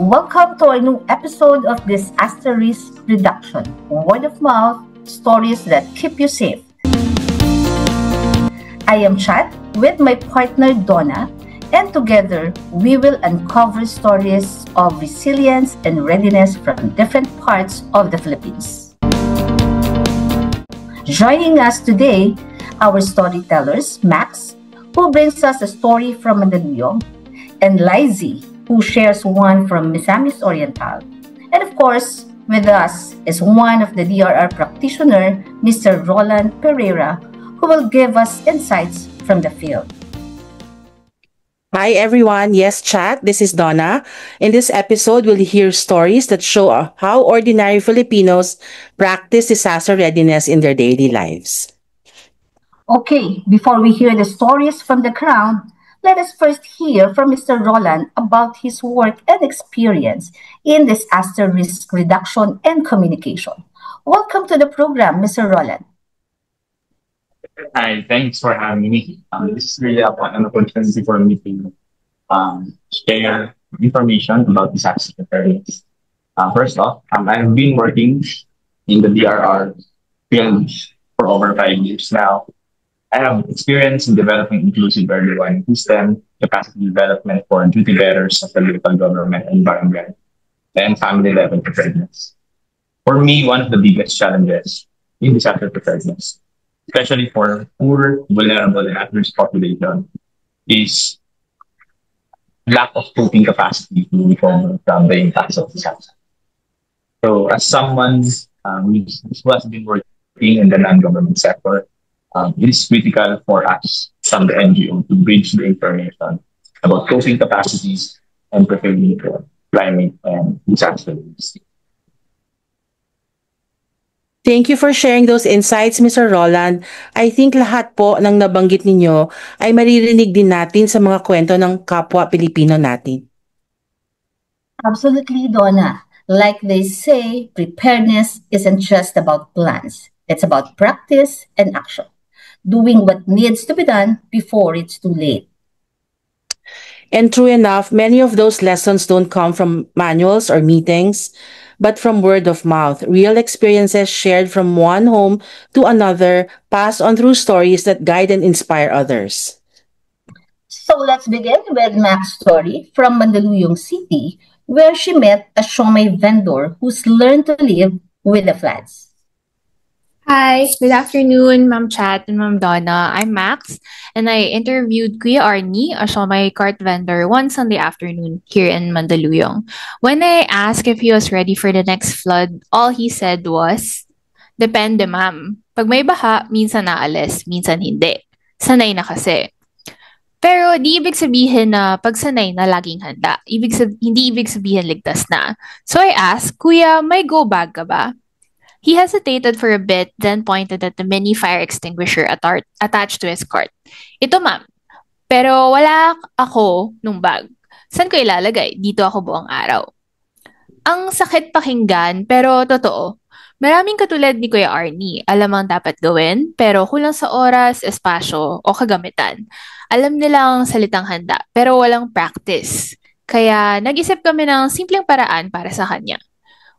Welcome to our new episode of Disaster Risk Reduction, word of mouth, stories that keep you safe. I am Chat with my partner Donna, and together we will uncover stories of resilience and readiness from different parts of the Philippines. Joining us today, our storytellers, Max, who brings us a story from Mandaluyong, and Lizzie, who shares one from Misamis Oriental. And of course, with us is one of the DRR practitioner, Mr. Roland Pereira, who will give us insights from the field. Hi everyone, yes chat, this is Donna. In this episode, we'll hear stories that show how ordinary Filipinos practice disaster readiness in their daily lives. Okay, before we hear the stories from the crowd, let us first hear from Mr. Roland about his work and experience in disaster risk reduction and communication. Welcome to the program, Mr. Roland. Hi, thanks for having me. This is really an opportunity for me to share information about disaster preparedness. First off, I've been working in the DRR field for over 5 years now. I have experience in developing inclusive early warning system, capacity development for duty bearers of the local government environment, and family level preparedness. For me, one of the biggest challenges in disaster preparedness, especially for poor, vulnerable, and at-risk population, is lack of coping capacity to recover from the impacts of disaster. So, as someone who has been working in the non-government sector, it is critical for us from the NGO to bridge the information about coping capacities and preparing for climate and disaster risk. Thank you for sharing those insights, Mr. Roland. I think lahat po ng nabanggit ninyo ay maririnig din natin sa mga kwento ng kapwa Pilipino natin. Absolutely, Donna. Like they say, preparedness isn't just about plans. It's about practice and action. Doing what needs to be done before it's too late. And true enough, many of those lessons don't come from manuals or meetings, but from word of mouth, real experiences shared from one home to another, passed on through stories that guide and inspire others. So let's begin with Mac's story from Mandaluyong City, where she met a siomai vendor who's learned to live with the floods. Hi, good afternoon, Ma'am Chat and Ma'am Donna. I'm Max, and I interviewed Kuya Arnie, a siomai cart vendor, one Sunday afternoon here in Mandaluyong. When I asked if he was ready for the next flood, all he said was, "Depende, ma'am. Pag may baha, minsan naalis, minsan hindi. Sanay na kasi." Pero di ibig sabihin na pag sanay na laging handa. Hindi ibig sabihin ligtas na. So I asked, "Kuya, may go bag ka ba?" He hesitated for a bit, then pointed at the mini fire extinguisher attached to his cart. "Ito, ma'am. Pero wala ako nung bag. Saan ko ilalagay? Dito ako buong araw." Ang sakit pakinggan, pero totoo. Maraming katulad ni Kuya Arnie, alam ang dapat gawin, pero kulang sa oras, espasyo, o kagamitan. Alam nilang salitang handa, pero walang practice. Kaya nag-isip kami ng simpleng paraan para sa kanya.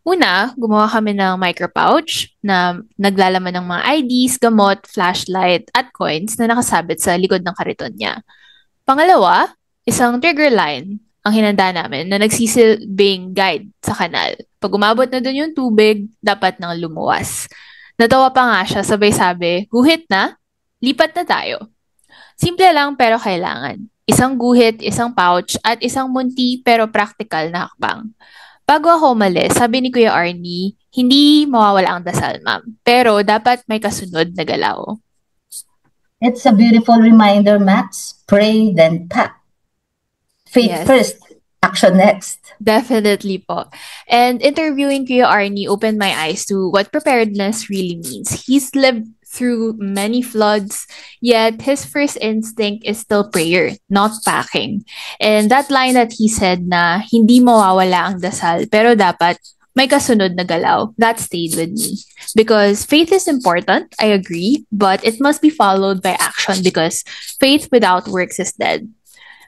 Una, gumawa kami ng micro-pouch na naglalaman ng mga IDs, gamot, flashlight, at coins na nakasabit sa likod ng kariton niya. Pangalawa, isang trigger line ang hinanda namin na nagsisilbing guide sa kanal. Pag umabot na dun yung tubig, dapat nang lumuwas. Natawa pa nga siya, sabay sabi, "Guhit na? Lipat na tayo." Simple lang pero kailangan. Isang guhit, isang pouch, at isang munti pero practical na hakbang. Bago ako umalis, sabi ni Kuya Arnie, hindi mawawala ang dasal, ma'am. Pero dapat may kasunod na galaw. It's a beautiful reminder, Max. Pray, then pack. Faith Yes. first, action next. Definitely po. And interviewing Kuya Arnie opened my eyes to what preparedness really means. He's lived through many floods, yet his first instinct is still prayer, not packing. And that line that he said na hindi mawawala ang dasal, pero dapat may kasunod na galaw, that stayed with me. Because faith is important, I agree, but it must be followed by action because faith without works is dead.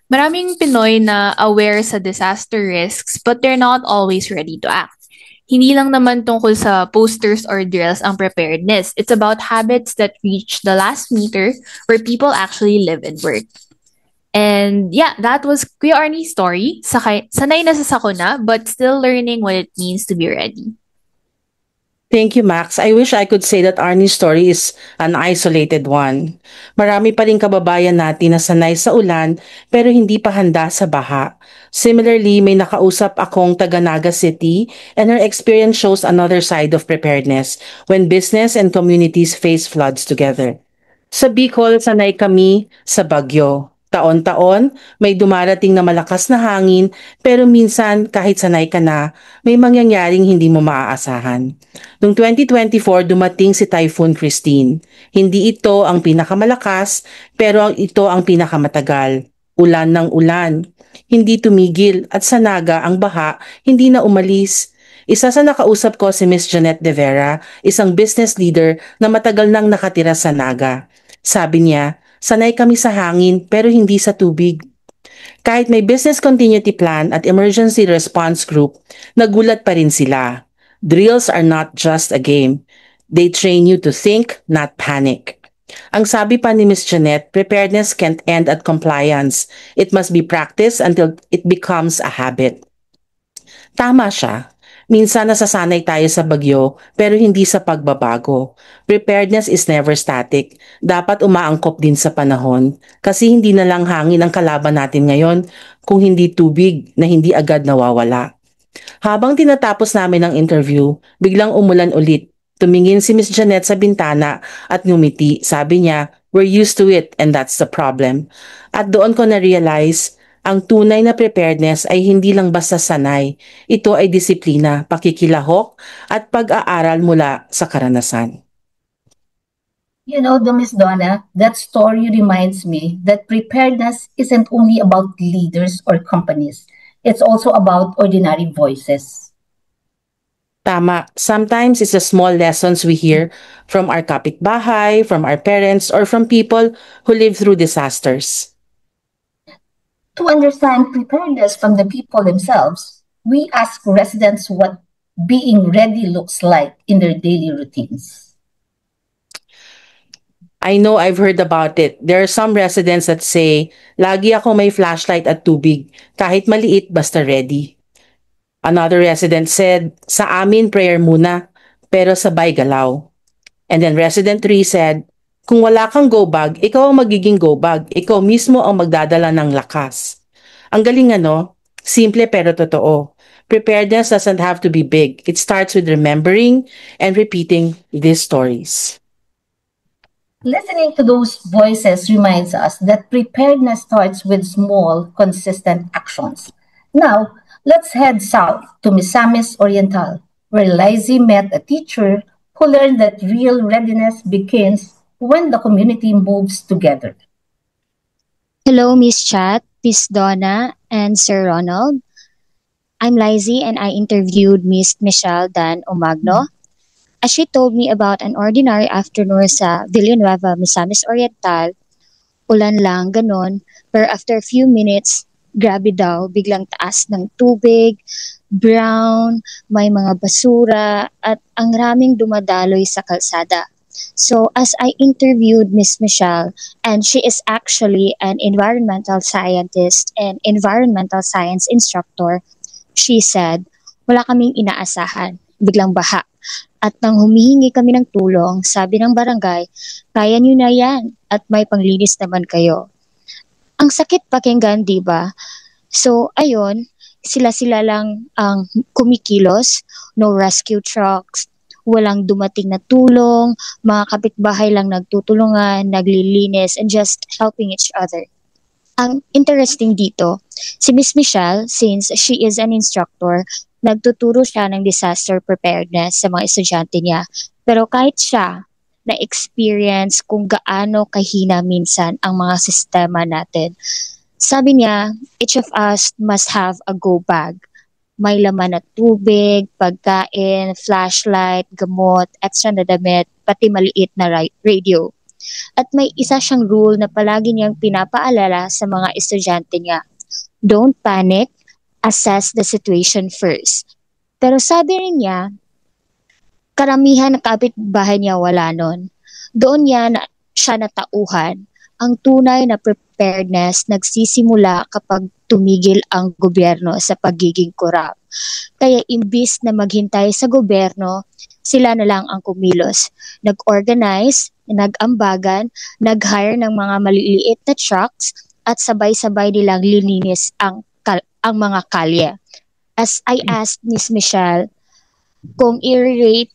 Maraming Pinoy na aware sa disaster risks but they're not always ready to act. Hindi lang naman tungkol sa posters or drills ang preparedness. It's about habits that reach the last meter where people actually live and work. And yeah, that was Kuya Arnie's story. Sanay na sa sakuna but still learning what it means to be ready. Thank you, Max. I wish I could say that Arnie's story is an isolated one. Marami pa rin kababayan natin na sanay sa ulan pero hindi pa handa sa baha. Similarly, may nakausap akong taga Naga City and her experience shows another side of preparedness when business and communities face floods together. Sa Bicol, sanay kami sa bagyo. Taon-taon, may dumarating na malakas na hangin pero minsan kahit sanay ka na, may mangyayaring hindi mo maaasahan. Noong 2024, dumating si Typhoon Christine. Hindi ito ang pinakamalakas pero ito ang pinakamatagal. Ulan ng ulan. Hindi tumigil at sa Naga ang baha hindi na umalis. Isa sa nakausap ko si Miss Jeanette De Vera, isang business leader na matagal nang nakatira sa Naga. Sabi niya, sanay kami sa hangin pero hindi sa tubig. Kahit may business continuity plan at emergency response group, nagulat pa rin sila. Drills are not just a game. They train you to think, not panic. Ang sabi pa ni Miss Jeanette, preparedness can't end at compliance. It must be practiced until it becomes a habit. Tama siya. Minsan nasasanay tayo sa bagyo pero hindi sa pagbabago. Preparedness is never static. Dapat umaangkop din sa panahon. Kasi hindi na lang hangin ang kalaban natin ngayon kung hindi tubig na hindi agad nawawala. Habang tinatapos namin ang interview, biglang umulan ulit. Tumingin si Miss Jeanette sa bintana at ngumiti. Sabi niya, we're used to it and that's the problem. At doon ko na-realize, ang tunay na preparedness ay hindi lang basta sanay. Ito ay disiplina, pakikilahok at pag-aaral mula sa karanasan. You know, the Miss Donna, that story reminds me that preparedness isn't only about leaders or companies. It's also about ordinary voices. Tama, sometimes it's the small lessons we hear from our kapitbahay, from our parents, or from people who live through disasters. To understand preparedness from the people themselves, we ask residents what being ready looks like in their daily routines. I know I've heard about it. There are some residents that say, lagi ako may flashlight at tubig, kahit maliit basta ready. Another resident said, sa amin prayer muna, pero sabay galaw. And then resident 3 said, kung wala kang go bag, ikaw ang magiging go bag. Ikaw mismo ang magdadala ng lakas. Ang galing ano? Simple pero totoo. Preparedness doesn't have to be big. It starts with remembering and repeating these stories. Listening to those voices reminds us that preparedness starts with small, consistent actions. Now, let's head south to Misamis Oriental, where Lizzie met a teacher who learned that real readiness begins when the community moves together. Hello, Miss Chat, Miss Donna, and Sir Ronald. I'm Lizzie and I interviewed Miss Michelle Dan Omagno. As she told me about an ordinary afternoon sa Villanueva, Misamis Oriental, ulan lang, ganon, pero after a few minutes, grabe daw, biglang taas ng tubig, brown, may mga basura, at ang raming dumadaloy sa kalsada. So as I interviewed Miss Michelle, and she is actually an environmental scientist and environmental science instructor, she said, wala kaming inaasahan, biglang baha. At nang humihingi kami ng tulong, sabi ng barangay, kaya nyo na yan at may panglinis naman kayo. Ang sakit pakinggan, di ba? So, ayun, sila-sila lang ang kumikilos, no rescue trucks, walang dumating na tulong, mga kapitbahay lang nagtutulungan, naglilinis, and just helping each other. Ang interesting dito, si Miss Michelle, since she is an instructor, nagtuturo siya ng disaster preparedness sa mga estudyante niya. Pero kahit siya, na-experience kung gaano kahina minsan ang mga sistema natin. Sabi niya, each of us must have a go bag. May laman na tubig, pagkain, flashlight, gamot, extra na damit, pati maliit na radio. At may isa siyang rule na palagi niyang pinapaalala sa mga estudyante niya. Don't panic, assess the situation first. Pero sabi rin niya, karamihan ng kapitbahay niya wala nun. Doon siya natauhan. Ang tunay na preparedness nagsisimula kapag tumigil ang gobyerno sa pagiging korap. Kaya imbis na maghintay sa gobyerno, sila na lang ang kumilos. Nag-organize, nag-ambagan, nag-hire ng mga maliliit na trucks at sabay-sabay nilang lininis ang mga kalye. As I asked Miss Michelle, kung i-rate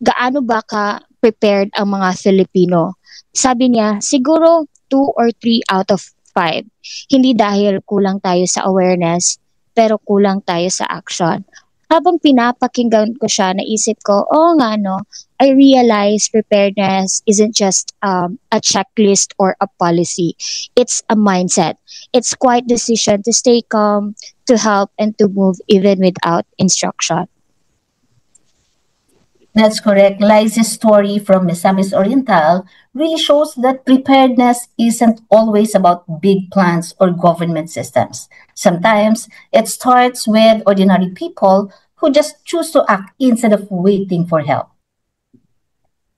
gaano ba ka prepared ang mga Filipino? Sabi niya, siguro 2 or 3 out of 5. Hindi dahil kulang tayo sa awareness, pero kulang tayo sa action. Habang pinapakinggan ko siya, naisip ko, nga no, I realize preparedness isn't just a checklist or a policy. It's a mindset. It's quite decision to stay calm, to help, and to move even without instruction. That's correct. Liza's story from Misamis Oriental really shows that preparedness isn't always about big plans or government systems. Sometimes it starts with ordinary people who just choose to act instead of waiting for help.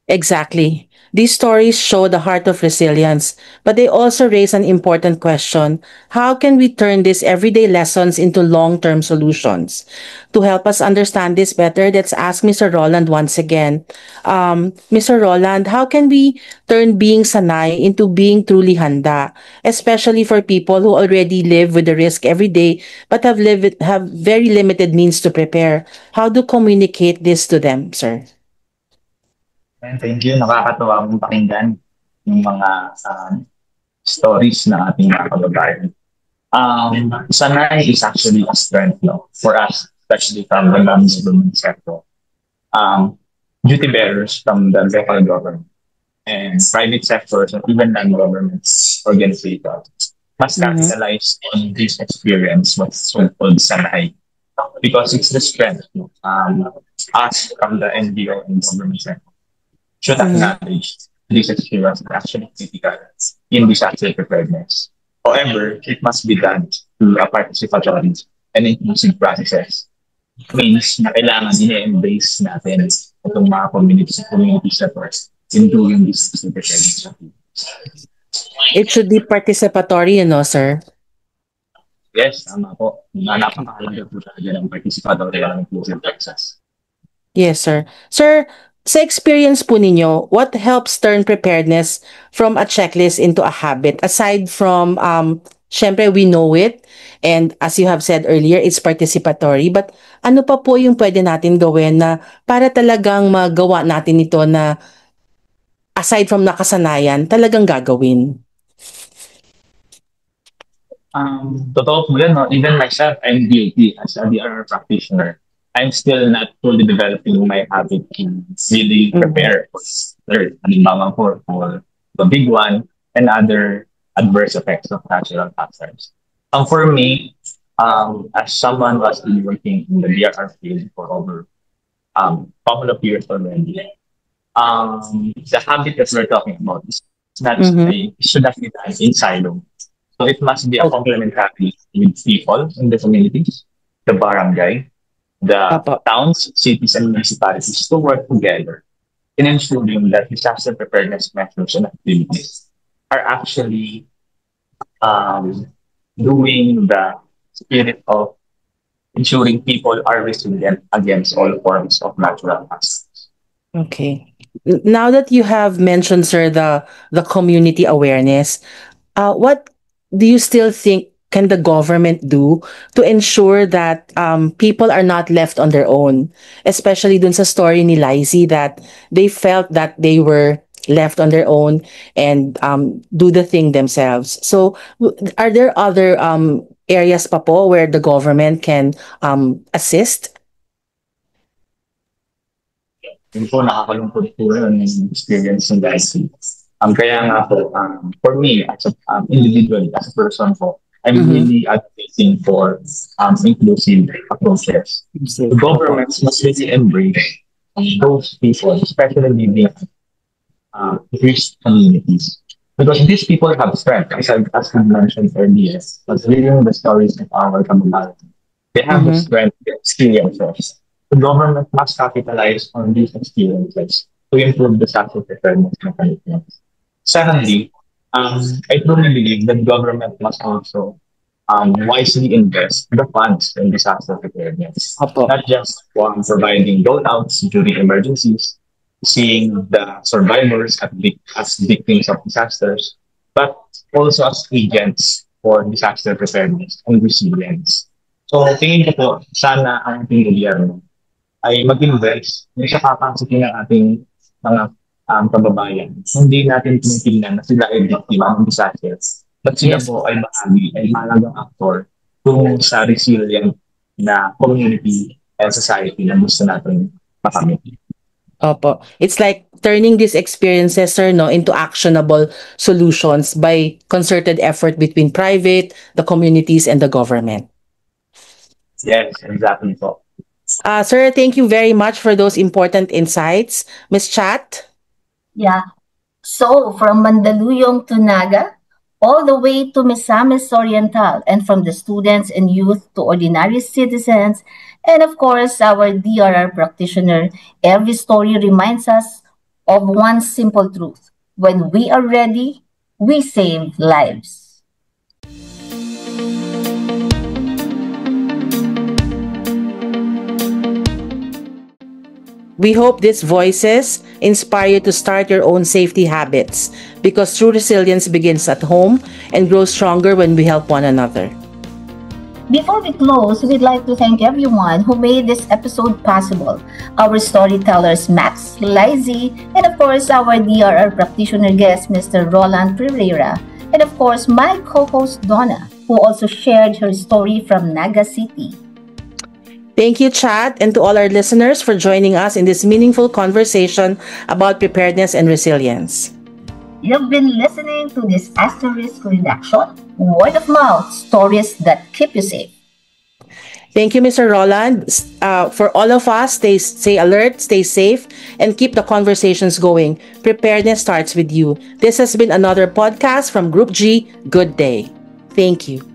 Exactly. These stories show the heart of resilience, but they also raise an important question. How can we turn these everyday lessons into long-term solutions? To help us understand this better, let's ask Mr. Roland once again. Mr. Roland, how can we turn being sanay into being truly handa, especially for people who already live with the risk every day but have very limited means to prepare? How do communicate this to them, sir? Thank you. Nakakatuwa mong pakinggan yung mga stories na ating mga kababayan. Sanay is actually a strength, no, for us, especially from the non-government sector. Duty bearers from the local government and private sectors and even non-government organizations must capitalize on this experience, what's so-called sanay, because it's the strength. Us from the NGO and government sector should acknowledge this experience is actually critical in disaster preparedness. However, it must be done through a participatory and inclusive processes. Means na kailangan i-embrace natin itong mga community support in doing disaster preparedness. It should be participatory, sir? Yes, tama po. Napakahalaga po talaga ng participatory and inclusive process. Yes, sir. Sir, sa experience po ninyo, what helps turn preparedness from a checklist into a habit? Aside from, syempre we know it, and as you have said earlier, it's participatory. But ano pa po yung pwede natin gawin na para talagang magawa natin ito na aside from nakasanayan, talagang gagawin? Totoo po yan, no? Even myself, I'm guilty as a DRR practitioner. I'm still not fully developing my habit to really prepare for third, for the big one and other adverse effects of natural hazards. For me, as someone who has been working in the DRR field for over couple of years already, the habit that we're talking about is not it should not be done in silo. So it must be a complementary with people in the communities, the barangay, the towns, cities, and municipalities to work together in ensuring that disaster preparedness measures and activities are actually doing the spirit of ensuring people are resilient against all forms of natural hazards. Okay. Now that you have mentioned, sir, the community awareness, what do you still think can the government do to ensure that people are not left on their own? Especially dun sa story ni Lizy that they felt that they were left on their own and do the thing themselves. So are there other areas pa po where the government can assist? Yun po, nakakalungkot po yun yung experience ng Lizy. Kaya nga po, for me, as an individual, as a person po, I'm really advocating for inclusive approaches. The governments must really embrace those people, especially living risk communities. Because these people have strength, as I mentioned earlier, was reading the stories of our community. They have the Mm-hmm. strength, the experiences. The government must capitalize on these experiences to improve the social preparedness mechanisms. Secondly, I truly believe that government must also wisely invest the funds in disaster preparedness, Opo. not just on providing loadouts during emergencies, seeing the survivors as victims of disasters, but also as agents for disaster preparedness and resilience. So tingin ko po, sana ang ating gobyerno ay mag-invest yung sa capacity ng ating mga kababayan. Hindi natin tinitingnan na sila ay biktima ng disasters. But sila Yes po po. ay bahagi, ay mahalagang actor kung sa resilient na community and society na gusto natin makamit. Opo. It's like turning these experiences, sir, no, into actionable solutions by concerted effort between private, the communities, and the government. Yes, exactly po. Sir, thank you very much for those important insights. Miss Chat? Yeah. So, from Mandaluyong to Naga, all the way to Misamis Oriental, and from the students and youth to ordinary citizens, and of course, our DRR practitioner, every story reminds us of one simple truth. When we are ready, we save lives. We hope these voices inspire you to start your own safety habits because true resilience begins at home and grows stronger when we help one another. Before we close, we'd like to thank everyone who made this episode possible. Our storytellers, Max, Lizzie, and of course, our DRR practitioner guest, Mr. Roland Pereira, and of course, my co-host, Donna, who also shared her story from Naga City. Thank you, Chat, and to all our listeners for joining us in this meaningful conversation about preparedness and resilience. You've been listening to this Asterisk Redaction, word of mouth stories that keep you safe. Thank you, Mr. Roland. For all of us, stay alert, stay safe, and keep the conversations going. Preparedness starts with you. This has been another podcast from Group G. Good day. Thank you.